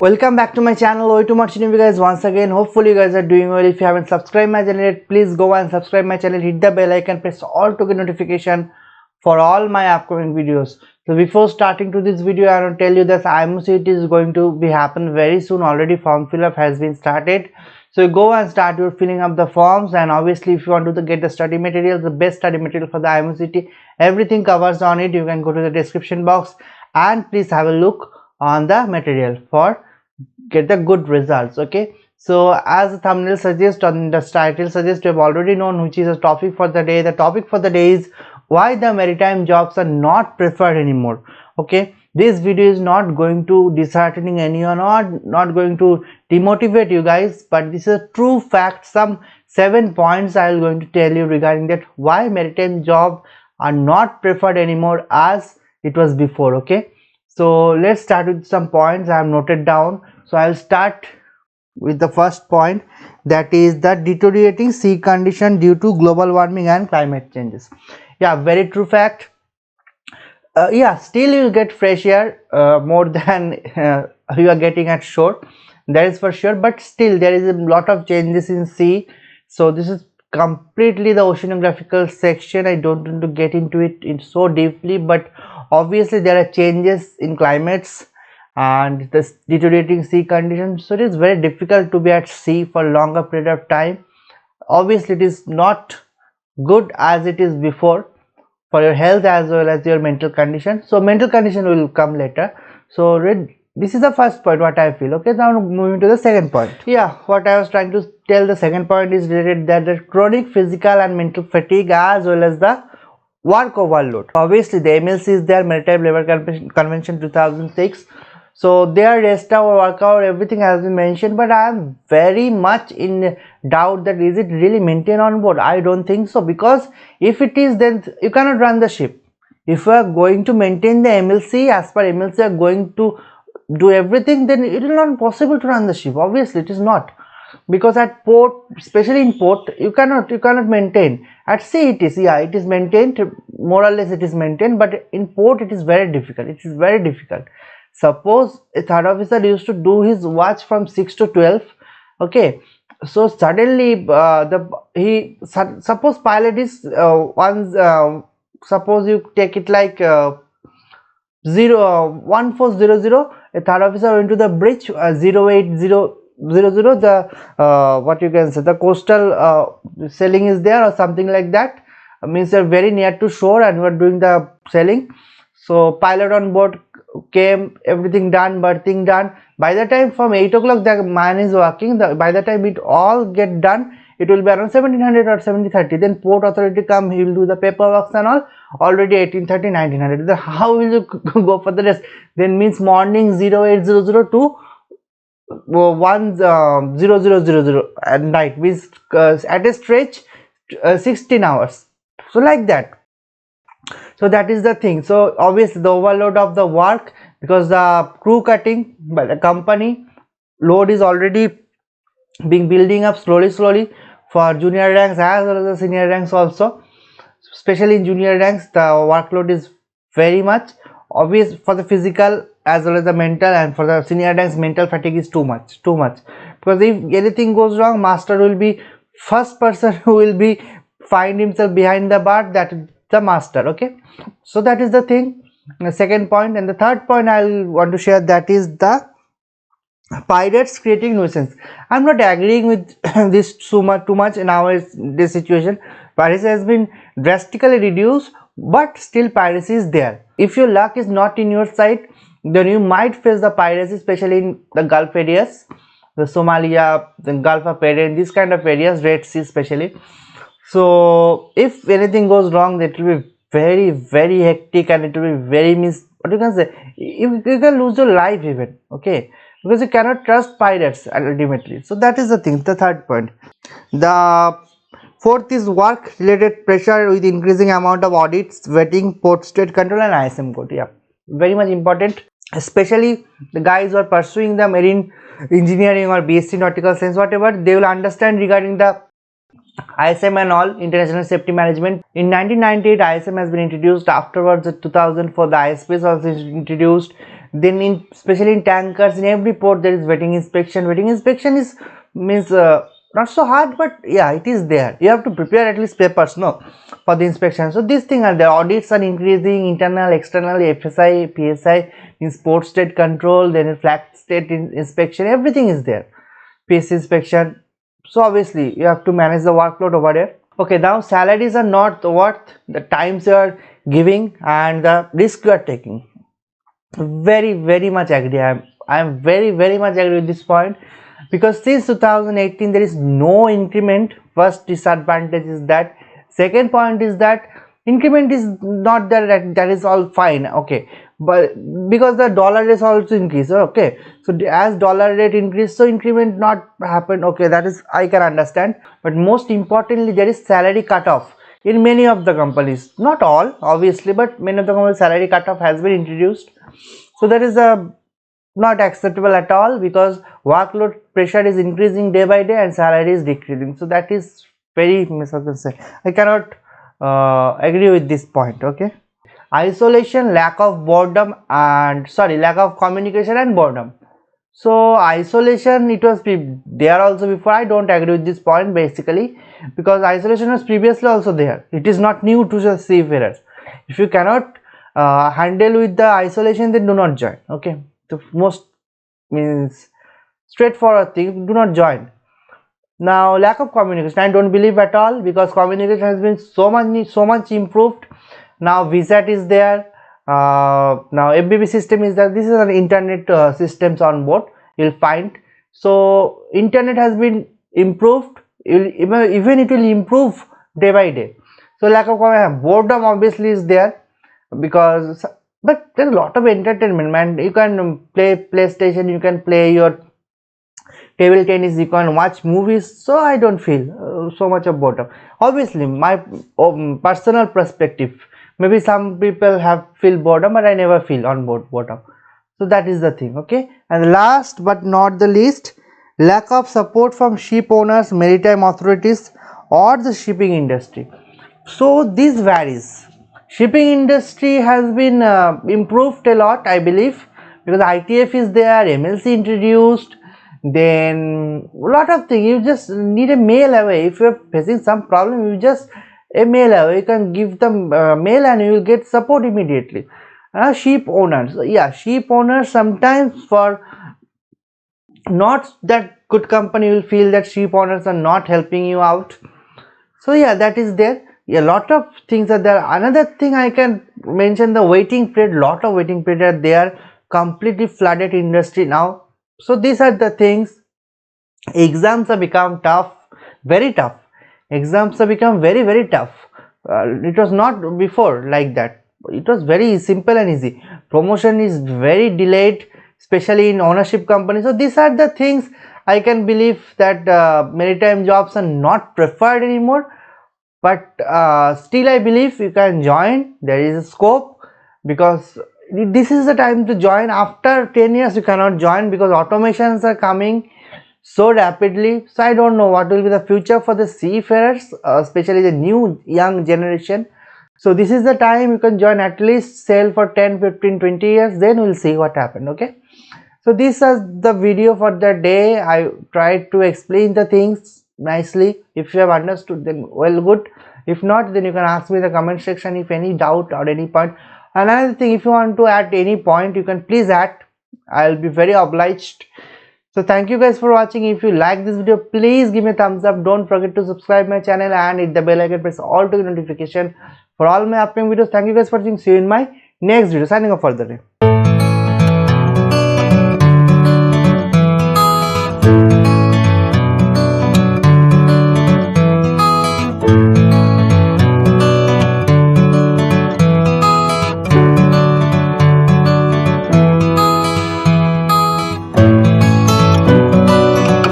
Welcome back to my channel. Way too much new, you guys, once again. Hopefully you guys are doing well. If you haven't subscribed my channel yet, please go and subscribe my channel, hit the bell icon, press all to get notification for all my upcoming videos. So before starting to this video, I want to tell you that IMCET is going to be happen very soon. Already form fill up has been started, so go and start your filling up the forms. And obviously if you want to get the study materials, the best study material for the IMCET, everything covers on it. You can go to the description box and please have a look on the material for get the good results. Okay, so as the thumbnail suggests and the title suggests, you have already known which is the topic for the day. The topic for the day is why the maritime jobs are not preferred anymore. Okay, this video is not going to disheartening anyone or not going to demotivate you guys, but this is a true fact. Some 7 points I am going to tell you regarding that why maritime jobs are not preferred anymore as it was before. Okay, so let's start with some points I have noted down. So I'll start with the first point, that is the deteriorating sea condition due to global warming and climate changes. Yeah, very true fact. Yeah, still you'll get fresh air more than you are getting at shore, that is for sure, but still there is a lot of changes in sea. So this is completely the oceanographical section. I don't want to get into it in so deeply, but obviously there are changes in climates and this deteriorating sea conditions, so it is very difficult to be at sea for longer period of time. Obviously it is not good as it is before for your health as well as your mental condition. So mental condition will come later. So this is the first point what I feel. Okay, now moving to the second point. Yeah, what I was trying to tell, the second point is related that the chronic physical and mental fatigue as well as the work overload. Obviously the MLC is there, Maritime Labour Convention 2006. So their rest hour, work hour, everything has been mentioned, but I am very much in doubt that is it really maintained on board. I don't think so, because if it is, then you cannot run the ship. If you are going to maintain the MLC, as per MLC are going to do everything, then it is not possible to run the ship. Obviously it is not, because at port, especially in port, you cannot maintain. At sea it is, yeah, it is maintained, more or less it is maintained, but in port it is very difficult. It is very difficult. Suppose a third officer used to do his watch from 6 to 12. Okay, so suddenly suppose pilot is suppose you take it like 1400, a third officer went to the bridge 08000, the what you can say, the coastal sailing is there or something like that, means you're very near to shore and you are doing the sailing. So pilot on board came, everything done, berthing done. By the time from 8 o'clock the man is working, by the time it all get done, it will be around 1700 or 1730. Then port authority come, he will do the paperwork and all, already 1830, 1900. Then how will you go for the rest? Then means morning 0800 to 1000 at night, means at a stretch 16 hours. So like that. So that is the thing. So obviously the overload of the work, because the crew cutting by the company, load is already being building up slowly for junior ranks as well as the senior ranks also. Especially in junior ranks the workload is very much obvious for the physical as well as the mental, and for the senior ranks mental fatigue is too much, because if anything goes wrong, master will be first person who will be find himself behind the bar, that the master. Okay, so that is the thing, the second point. And the third point I want to share, that is the pirates creating nuisance. I'm not agreeing with this too much in our this situation. Piracy has been drastically reduced, but still piracy is there. If your luck is not in your side, then you might face the piracy, especially in the Gulf areas, the Somalia, the Gulf of Aden, these kind of areas, Red Sea especially. So if anything goes wrong, it will be very hectic, and it will be very what you can say, you can lose your life even. Okay, because you cannot trust pirates ultimately. So that is the thing, the third point. The fourth is work related pressure with increasing amount of audits, vetting, port state control and ISM code. Yeah, very much important, especially the guys who are pursuing the marine engineering or BSc nautical science, whatever, they will understand regarding the ISM and all, International Safety Management. In 1998 ISM has been introduced. Afterwards in 2004 the ISP is also introduced. Then in especially in tankers, in every port there is wetting inspection. Wetting inspection is means not so hard, but yeah, it is there. You have to prepare at least papers, no, for the inspection. So these things are there. Audits are increasing, internal, external, FSI, PSI, means port state control, then flag state inspection, everything is there. PS inspection. So obviously you have to manage the workload over there. Okay, now salaries are not worth the times you are giving and the risk you are taking. Very much agree. I am very much agree with this point, because since 2018 there is no increment. First disadvantage is that. Second point is that increment is not there, that is all fine, okay, but because the dollar rate also increase, okay, so as dollar rate increase, so increment not happen, okay, that is I can understand. But most importantly, there is salary cutoff in many of the companies, not all obviously, but many of the companies salary cutoff has been introduced. So that is a not acceptable at all, because workload pressure is increasing day by day and salary is decreasing. So that is very misconception. I cannot agree with this point. Okay, isolation, lack of boredom, and lack of communication and boredom. So isolation, it was there also before. I don't agree with this point basically, because isolation was previously also there. It is not new to the seafarers. If you cannot handle with the isolation, then do not join. Okay, the most means straightforward thing, do not join. Now lack of communication, I don't believe at all, because communication has been so much improved. Now VSAT is there, now FBB system is there. This is an internet systems on board, you'll find. So internet has been improved, even it will improve day by day. So lack of boredom obviously is there, because but there's a lot of entertainment, man. You can play PlayStation, you can play your table tennis, you can watch movies. So I don't feel so much of boredom. Obviously my personal perspective, maybe some people have feel boredom, but I never feel on boredom. So that is the thing. Okay, and last but not the least, lack of support from ship owners, maritime authorities, or the shipping industry. So this varies. Shipping industry has been improved a lot, I believe, because ITF is there, MLC introduced, then a lot of things. You just need a mail away. If you are facing some problem, you just a mail away, you can give them mail and you will get support immediately. Ship owners, yeah, ship owners sometimes for not that good company will feel that ship owners are not helping you out. So yeah, that is there. A lot of things are there. Another thing I can mention, the waiting period. Lot of waiting period. They are completely flooded industry now. So these are the things. Exams have become tough, very tough. Exams have become very tough. It was not before like that. It was very simple and easy. Promotion is very delayed, especially in ownership companies. So these are the things I can believe that maritime jobs are not preferred anymore. But still I believe you can join. There is a scope, because this is the time to join. After 10 years you cannot join, because automations are coming so rapidly. So I don't know what will be the future for the seafarers, especially the new young generation. So this is the time you can join, at least sail for 10, 15, 20 years, then we'll see what happened. Okay, so this is the video for the day. I tried to explain the things nicely. If you have understood, then well, good. If not, then you can ask me in the comment section if any doubt or any point. Another thing, if you want to add any point, you can please add. I'll be very obliged. So thank you guys for watching. If you like this video, please give me a thumbs up. Don't forget to subscribe my channel and hit the bell icon, press all to get notification for all my upcoming videos. Thank you guys for watching. See you in my next video. Signing off for the day.